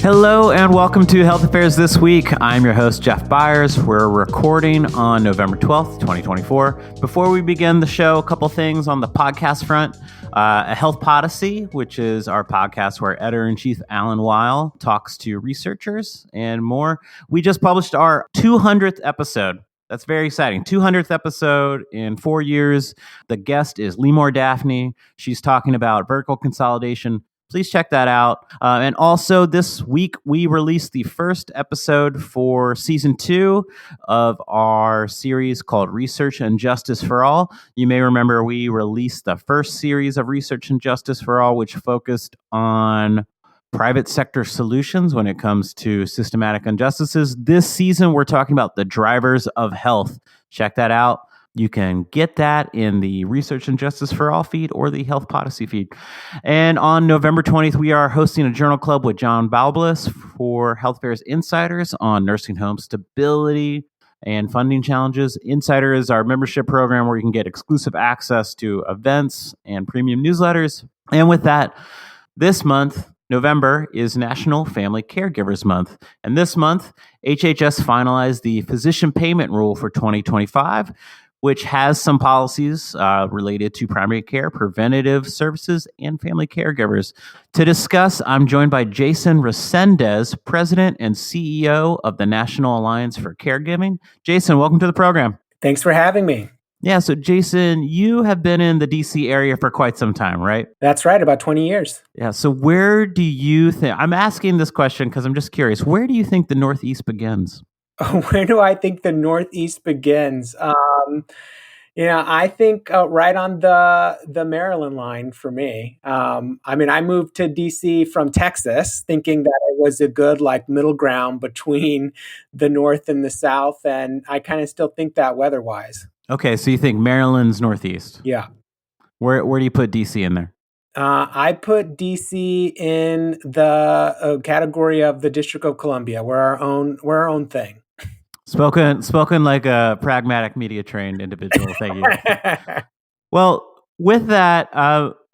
Hello and welcome to Health Affairs This Week. I'm your host, Jeff Byers. We're recording on November 12th, 2024. Before we begin the show, a couple things on the podcast front. A Health Podyssey, which is our podcast where Editor-in-Chief Alan Weil talks to researchers and more. We just published our 200th episode. That's very exciting. 200th episode in 4 years. The guest is Limor Daphne. She's talking about vertical consolidation. Please check that out. And also this week, we released the first episode for season 2 of our series called Research and Justice for All. You may remember we released the first series of Research and Justice for All, which focused on private sector solutions when it comes to systematic injustices. This season, we're talking about the drivers of health. Check that out. You can get that in the Research and Justice for All feed or the Health Podyssey feed. And on November 20th, we are hosting a journal club with John Balblis for Health Affairs Insiders on nursing home stability and funding challenges. Insider is our membership program where you can get exclusive access to events and premium newsletters. And with that, this month, November, is National Family Caregivers Month. And this month, HHS finalized the physician payment rule for 2025, which has some policies related to primary care, preventative services, and family caregivers. To discuss, I'm joined by Jason Resendez, President and CEO of the National Alliance for Caregiving. Jason, welcome to the program. Thanks for having me. Yeah, so Jason, you have been in the DC area for quite some time, right? That's right, about 20 years. Yeah, so where do you think, I'm asking this question because I'm just curious, where do you think the Northeast begins? Where do I think the Northeast begins? I think right on the Maryland line for me. I moved to DC from Texas thinking that it was a good middle ground between the North and the South. And I kind of still think that weather-wise. Okay, so you think Maryland's Northeast? Yeah. Where do you put DC in there? I put DC in the category of the District of Columbia. We're our own thing. Spoken like a pragmatic, media-trained individual. Thank you. Well, with that,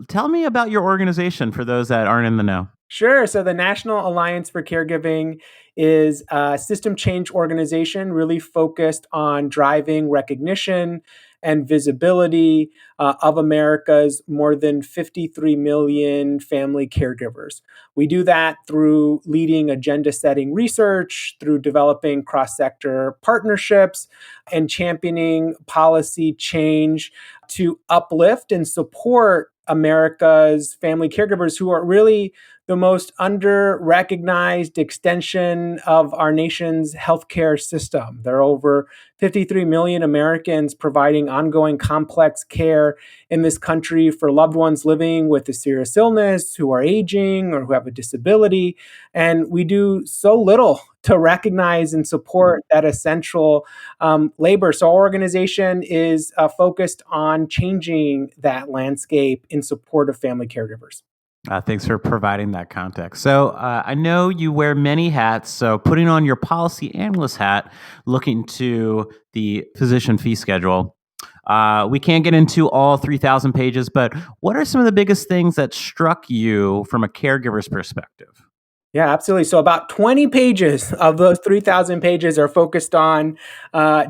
tell me about your organization for those that aren't in the know. Sure. So the National Alliance for Caregiving is a system change organization really focused on driving recognition and visibility of America's more than 53 million family caregivers. We do that through leading agenda-setting research, through developing cross-sector partnerships, and championing policy change to uplift and support America's family caregivers, who are really the most under-recognized extension of our nation's healthcare system. There are over 53 million Americans providing ongoing complex care in this country for loved ones living with a serious illness, who are aging, or who have a disability. And we do so little to recognize and support that essential labor. So our organization is focused on changing that landscape in support of family caregivers. Thanks for providing that context. So I know you wear many hats. So putting on your policy analyst hat, looking to the physician fee schedule. We can't get into all 3,000 pages, but what are some of the biggest things that struck you from a caregiver's perspective? Yeah, absolutely. So about 20 pages of those 3,000 pages are focused on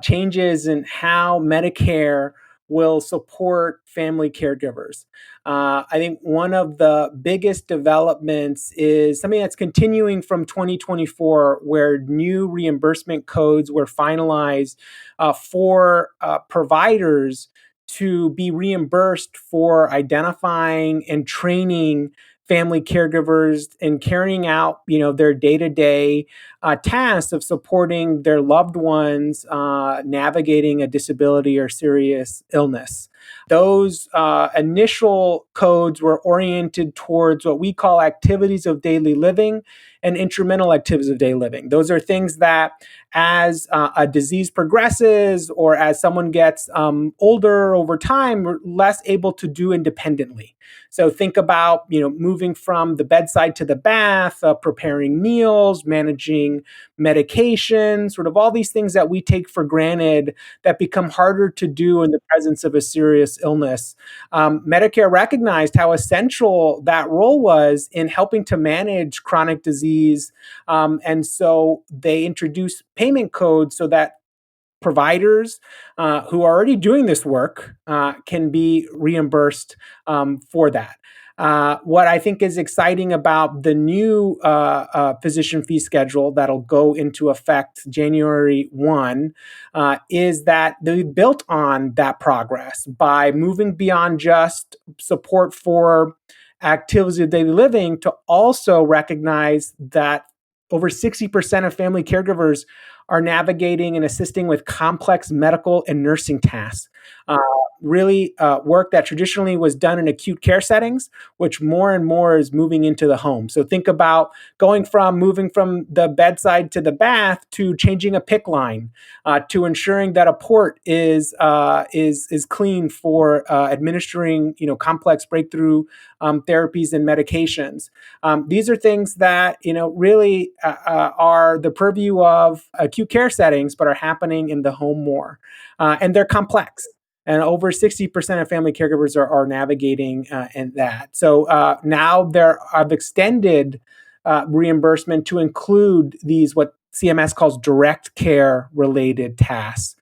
changes in how Medicare will support family caregivers. I think one of the biggest developments is something that's continuing from 2024, where new reimbursement codes were finalized for providers to be reimbursed for identifying and training family caregivers and carrying out, their day-to-day tasks of supporting their loved ones navigating a disability or serious illness. Those initial codes were oriented towards what we call activities of daily living and instrumental activities of daily living. Those are things that as a disease progresses or as someone gets older over time, we're less able to do independently. So think about, moving from the bedside to the bath, preparing meals, managing managing medication, sort of all these things that we take for granted that become harder to do in the presence of a serious illness. Medicare recognized how essential that role was in helping to manage chronic disease. And so they introduced payment codes so that providers who are already doing this work can be reimbursed for that. What I think is exciting about the new physician fee schedule that'll go into effect January 1 is that they built on that progress by moving beyond just support for activities of daily living to also recognize that over 60% of family caregivers are navigating and assisting with complex medical and nursing tasks. Really work that traditionally was done in acute care settings, which more and more is moving into the home. So think about moving from the bedside to the bath to changing a PICC line, to ensuring that a port is clean for administering complex breakthrough therapies and medications. These are things that really are the purview of acute care settings, but are happening in the home more, and they're complex. And over 60% of family caregivers are navigating in that. So now I've extended reimbursement to include these, what CMS calls direct care related tasks.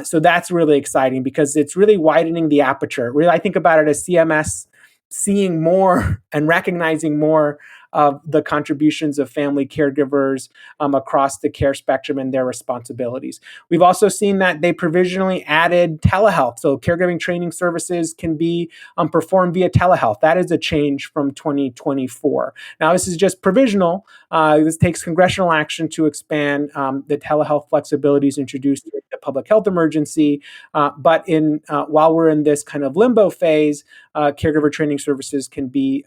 So that's really exciting because it's really widening the aperture. Really, I think about it as CMS seeing more and recognizing more of the contributions of family caregivers across the care spectrum and their responsibilities. We've also seen that they provisionally added telehealth. So caregiving training services can be performed via telehealth. That is a change from 2024. Now, this is just provisional. This takes congressional action to expand the telehealth flexibilities introduced during the public health emergency. But while we're in this kind of limbo phase, caregiver training services can be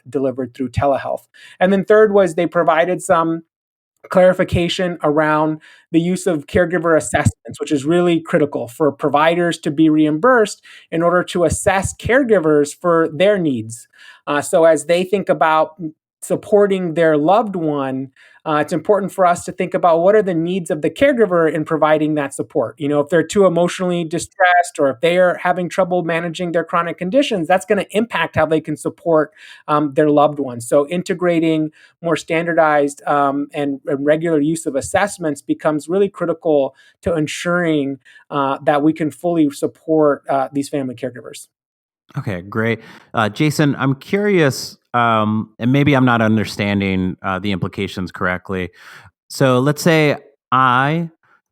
delivered through telehealth. And then third was they provided some clarification around the use of caregiver assessments, which is really critical for providers to be reimbursed in order to assess caregivers for their needs. So as they think about supporting their loved one, it's important for us to think about what are the needs of the caregiver in providing that support. If they're too emotionally distressed or if they are having trouble managing their chronic conditions, that's going to impact how they can support their loved ones. So integrating more standardized and regular use of assessments becomes really critical to ensuring that we can fully support these family caregivers. Okay, great. Jason, I'm curious, and maybe I'm not understanding the implications correctly. So let's say I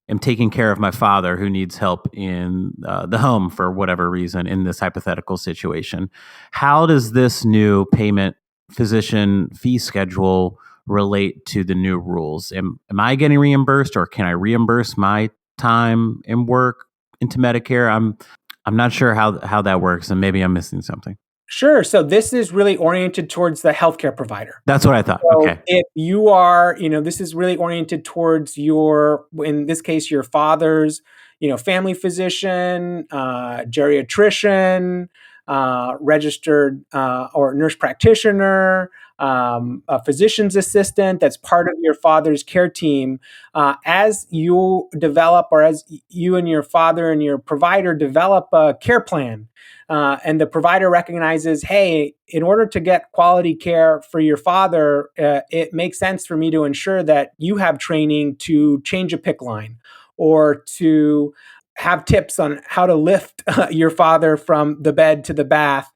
am taking care of my father who needs help in the home for whatever reason in this hypothetical situation. How does this new payment physician fee schedule relate to the new rules? Am I getting reimbursed, or can I reimburse my time and work into Medicare? I'm not sure how that works, and maybe I'm missing something. Sure. So this is really oriented towards the healthcare provider. That's what I thought. So Okay. if you are, this is really oriented towards in this case, your father's, family physician, geriatrician, registered or nurse practitioner, a physician's assistant that's part of your father's care team. As you develop, or as you and your father and your provider develop a care plan, and the provider recognizes, hey, in order to get quality care for your father, it makes sense for me to ensure that you have training to change a PICC line or to have tips on how to lift your father from the bed to the bath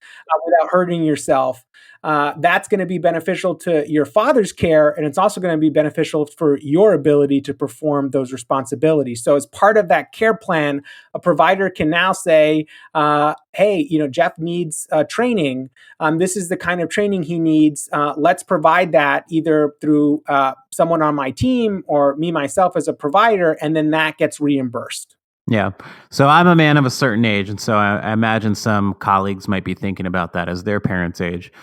without hurting yourself. That's going to be beneficial to your father's care, and it's also going to be beneficial for your ability to perform those responsibilities. So as part of that care plan, a provider can now say, hey, Jeff needs training. This is the kind of training he needs. Let's provide that either through someone on my team or me myself as a provider, and then that gets reimbursed. Yeah. So I'm a man of a certain age, and so I imagine some colleagues might be thinking about that as their parents' age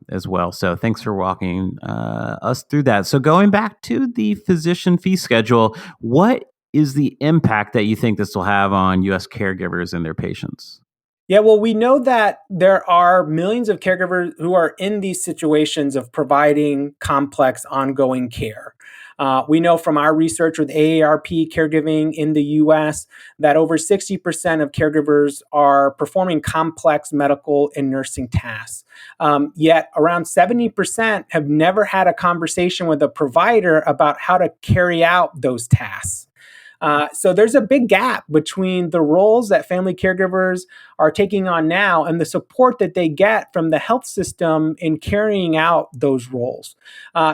as well. So thanks for walking us through that. So going back to the physician fee schedule, what is the impact that you think this will have on U.S. caregivers and their patients? Yeah, well, we know that there are millions of caregivers who are in these situations of providing complex ongoing care. We know from our research with AARP caregiving in the US that over 60% of caregivers are performing complex medical and nursing tasks. Yet around 70% have never had a conversation with a provider about how to carry out those tasks. So there's a big gap between the roles that family caregivers are taking on now and the support that they get from the health system in carrying out those roles.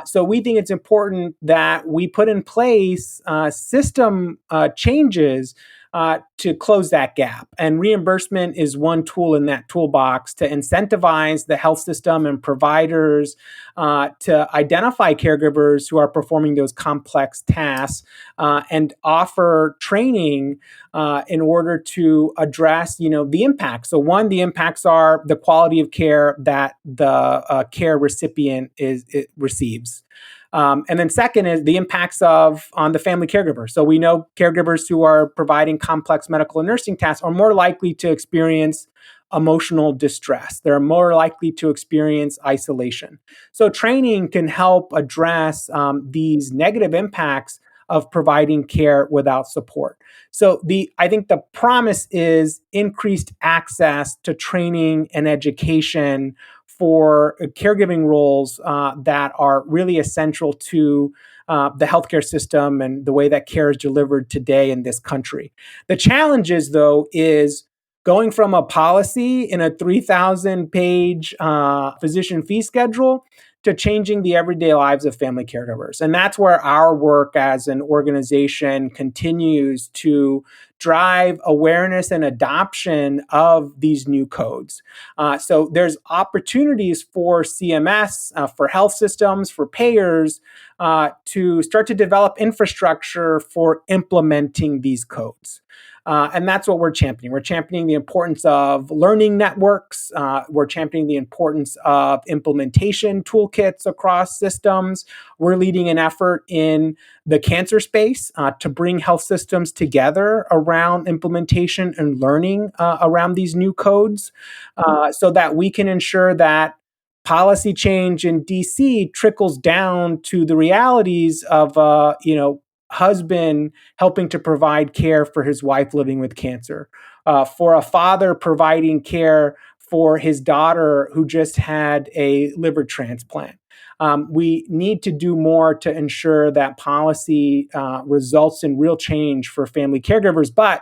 So we think it's important that we put in place system changes to close that gap. And reimbursement is one tool in that toolbox to incentivize the health system and providers to identify caregivers who are performing those complex tasks and offer training in order to address, the impacts. So one, the impacts are the quality of care that the care recipient receives. And then second is the impacts on the family caregiver. So we know caregivers who are providing complex medical and nursing tasks are more likely to experience emotional distress. They're more likely to experience isolation. So training can help address these negative impacts of providing care without support. So I think the promise is increased access to training and education for caregiving roles that are really essential to the healthcare system and the way that care is delivered today in this country. The challenge is, though, is going from a policy in a 3,000 page physician fee schedule to changing the everyday lives of family caregivers. And that's where our work as an organization continues to drive awareness and adoption of these new codes. So there's opportunities for CMS, for health systems, for payers to start to develop infrastructure for implementing these codes. And that's what we're championing. We're championing the importance of learning networks. We're championing the importance of implementation toolkits across systems. We're leading an effort in the cancer space to bring health systems together around implementation and learning around these new codes so that we can ensure that policy change in DC trickles down to the realities of, husband helping to provide care for his wife living with cancer, for a father providing care for his daughter who just had a liver transplant. We need to do more to ensure that policy results in real change for family caregivers, but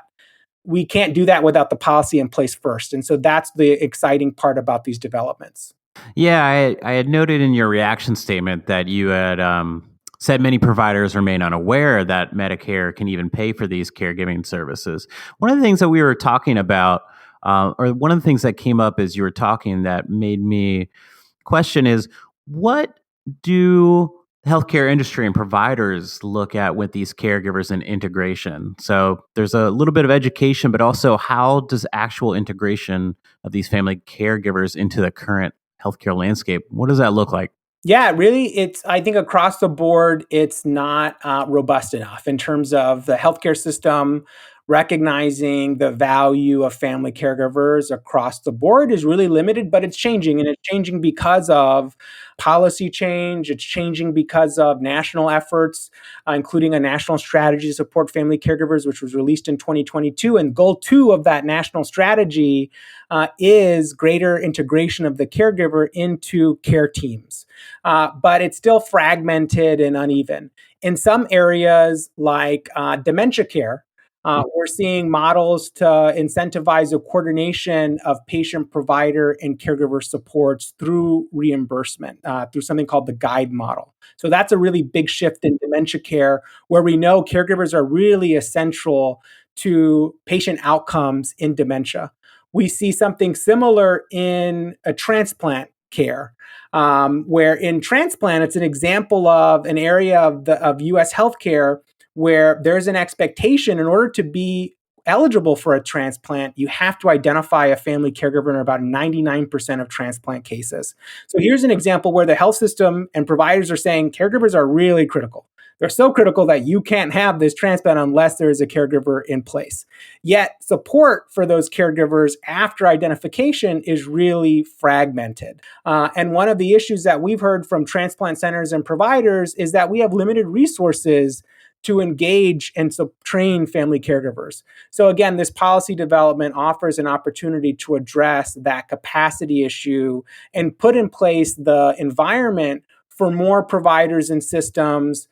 we can't do that without the policy in place first. And so that's the exciting part about these developments. Yeah, I had noted in your reaction statement that you had said many providers remain unaware that Medicare can even pay for these caregiving services. One of the things that we were talking about, or one of the things that came up as you were talking that made me question is, what do healthcare industry and providers look at with these caregivers and integration? So there's a little bit of education, but also how does actual integration of these family caregivers into the current healthcare landscape, what does that look like? Yeah, really, I think across the board, it's not robust enough in terms of the healthcare system recognizing the value of family caregivers across the board is really limited, but it's changing. And it's changing because of policy change. It's changing because of national efforts, including a national strategy to support family caregivers, which was released in 2022. And goal 2 of that national strategy is greater integration of the caregiver into care teams. But it's still fragmented and uneven. In some areas like dementia care, we're seeing models to incentivize a coordination of patient, provider, and caregiver supports through reimbursement, through something called the guide model. So that's a really big shift in dementia care, where we know caregivers are really essential to patient outcomes in dementia. We see something similar in a transplant care, where in transplant, it's an example of an area of U.S. healthcare where there's an expectation in order to be eligible for a transplant, you have to identify a family caregiver in about 99% of transplant cases. So here's an example where the health system and providers are saying caregivers are really critical. They're so critical that you can't have this transplant unless there is a caregiver in place. Yet support for those caregivers after identification is really fragmented. And one of the issues that we've heard from transplant centers and providers is that we have limited resources to engage and train family caregivers. So again, this policy development offers an opportunity to address that capacity issue and put in place the environment for more providers and systems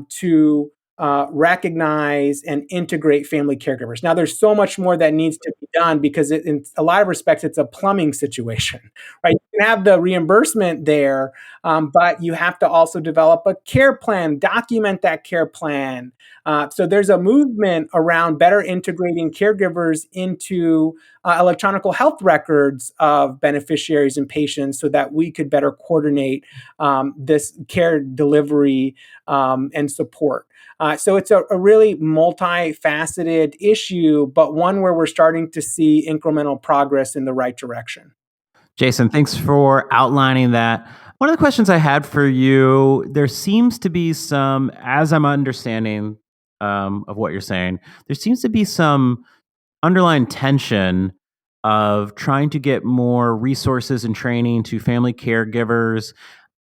to recognize and integrate family caregivers. Now, there's so much more that needs to be done because in a lot of respects, it's a plumbing situation, right? You can have the reimbursement there, but you have to also develop a care plan, document that care plan. So there's a movement around better integrating caregivers into electronic health records of beneficiaries and patients so that we could better coordinate this care delivery and support. So it's a really multifaceted issue, but one where we're starting to see incremental progress in the right direction. Jason, thanks for outlining that. One of the questions I had for you, there seems to be some, as I'm understanding of what you're saying, there seems to be some underlying tension of trying to get more resources and training to family caregivers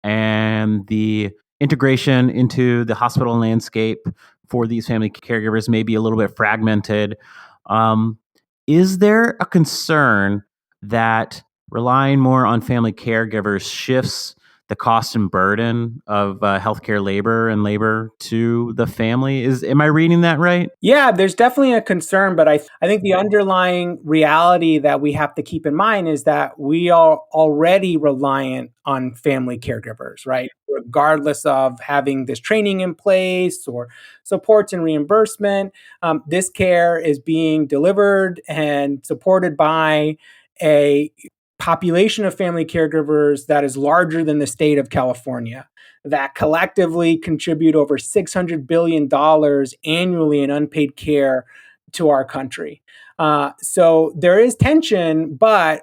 and the integration into the hospital landscape for these family caregivers may be a little bit fragmented. Is there a concern that relying more on family caregivers shifts the cost and burden of healthcare labor and labor to the family? Am I reading that right? Yeah, there's definitely a concern, but I think the underlying reality that we have to keep in mind is that we are already reliant on family caregivers, right? Regardless of having this training in place or supports and reimbursement, this care is being delivered and supported by a population of family caregivers that is larger than the state of California, that collectively contribute over $600 billion annually in unpaid care to our country. So there is tension, but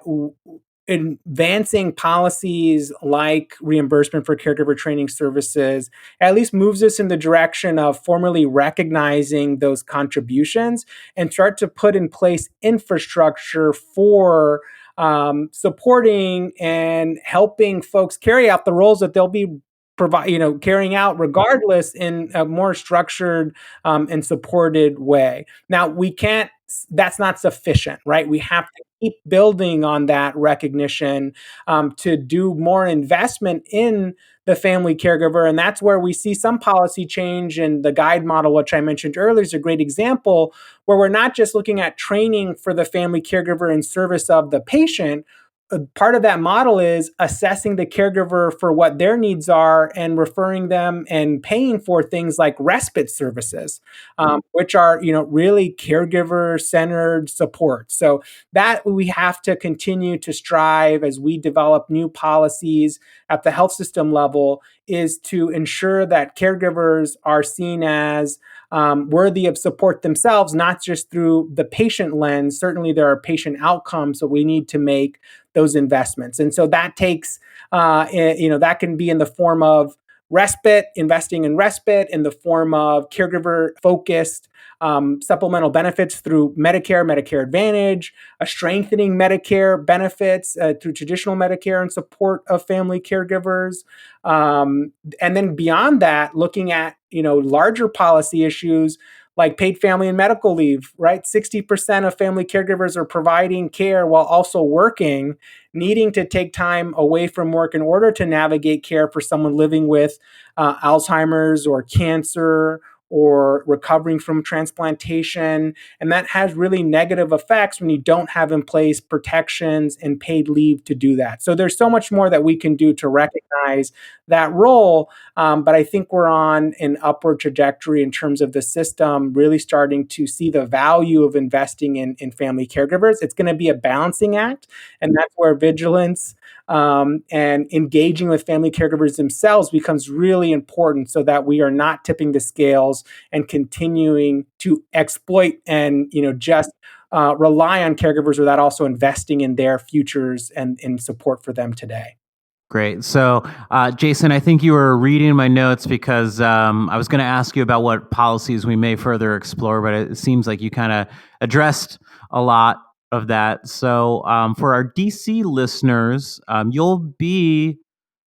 advancing policies like reimbursement for caregiver training services at least moves us in the direction of formally recognizing those contributions and start to put in place infrastructure for supporting and helping folks carry out the roles that they'll be carrying out regardless in a more structured and supported way. Now, we can't, that's not sufficient, right? We have to keep building on that recognition to do more investment in the family caregiver. And that's where we see some policy change. And the guide model, which I mentioned earlier, is a great example where we're not just looking at training for the family caregiver in service of the patient. Part of that model is assessing the caregiver for what their needs are and referring them and paying for things like respite services, which are, really caregiver-centered support. So that we have to continue to strive as we develop new policies at the health system level is to ensure that caregivers are seen as worthy of support themselves, not just through the patient lens. Certainly there are patient outcomes that we need to make those investments. And so that takes, that can be in the form of respite, investing in respite, in the form of caregiver focused supplemental benefits through Medicare, Medicare Advantage, a strengthening Medicare benefits through traditional Medicare in support of family caregivers. And then beyond that, looking at, larger policy issues like paid family and medical leave, right? 60% of family caregivers are providing care while also working, needing to take time away from work in order to navigate care for someone living with Alzheimer's or cancer or recovering from transplantation. And that has really negative effects when you don't have in place protections and paid leave to do that. So there's so much more that we can do to recognize that role. But I think we're on an upward trajectory in terms of the system really starting to see the value of investing in family caregivers. It's going to be a balancing act. And that's where vigilance and engaging with family caregivers themselves becomes really important so that we are not tipping the scales and continuing to exploit and just rely on caregivers without also investing in their futures and in support for them today. Great. So, Jason, I think you were reading my notes because I was going to ask you about what policies we may further explore, but it seems like you kind of addressed a lot of that. So, for our DC listeners, you'll be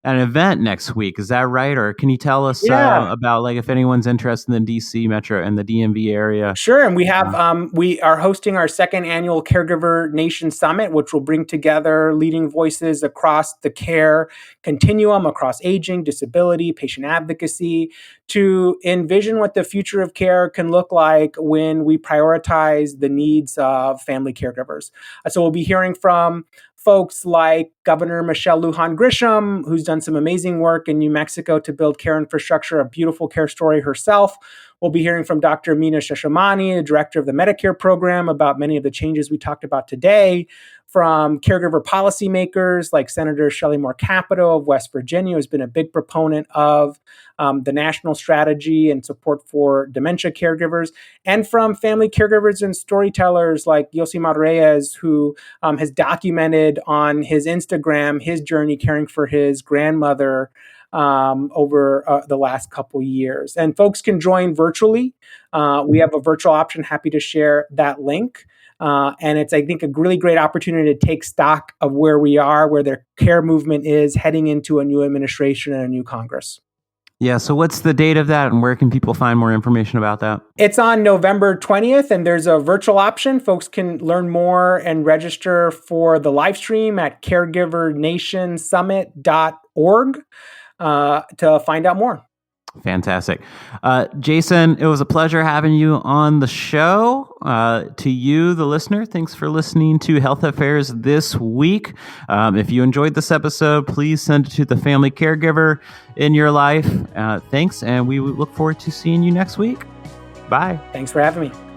at an event next week. Is that right? Or can you tell us about like if anyone's interested in the DC Metro and the DMV area? Sure. And we are hosting our second annual Caregiver Nation Summit, which will bring together leading voices across the care continuum, across aging, disability, patient advocacy, to envision what the future of care can look like when we prioritize the needs of family caregivers. So we'll be hearing from folks like Governor Michelle Lujan Grisham, who's done some amazing work in New Mexico to build care infrastructure, a beautiful care story herself. We'll be hearing from Dr. Meena Shashamani, the director of the Medicare program, about many of the changes we talked about today, from caregiver policymakers like Senator Shelley Moore Capito of West Virginia, who's been a big proponent of the national strategy and support for dementia caregivers, and from family caregivers and storytellers like Yosimar Reyes, who has documented on his Instagram his journey caring for his grandmother over the last couple years. And folks can join virtually. We have a virtual option. Happy to share that link. And it's, I think, a really great opportunity to take stock of where we are, where the care movement is heading into a new administration and a new Congress. Yeah. So what's the date of that and where can people find more information about that? It's on November 20th and there's a virtual option. Folks can learn more and register for the live stream at caregivernationsummit.org to find out more. Fantastic. Jason, it was a pleasure having you on the show. To you, the listener, thanks for listening to Health Affairs This Week. If you enjoyed this episode, please send it to the family caregiver in your life. Thanks, and we look forward to seeing you next week. Bye. Thanks for having me.